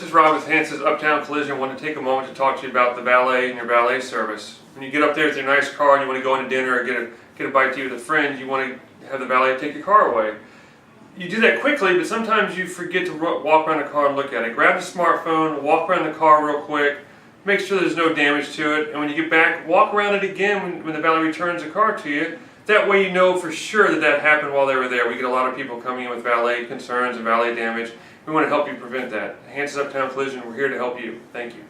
is Rob with Hance's Uptown Collision. I want to take a moment to talk to you about the valet and your valet service. When you get up there with your nice car and you want to go into dinner or get a bite to eat with a friend, you want to have the valet take your car away. You do that quickly, but sometimes you forget to walk around the car and look at it. Grab the smartphone, walk around the car real quick, make sure there's no damage to it, and when you get back, walk around it again when the valet returns the car to you. That way you know for sure that that happened while they were there. We get a lot of people coming in with valet concerns and valet damage. We want to help you prevent that. Hance's Uptown Collision, we're here to help you. Thank you.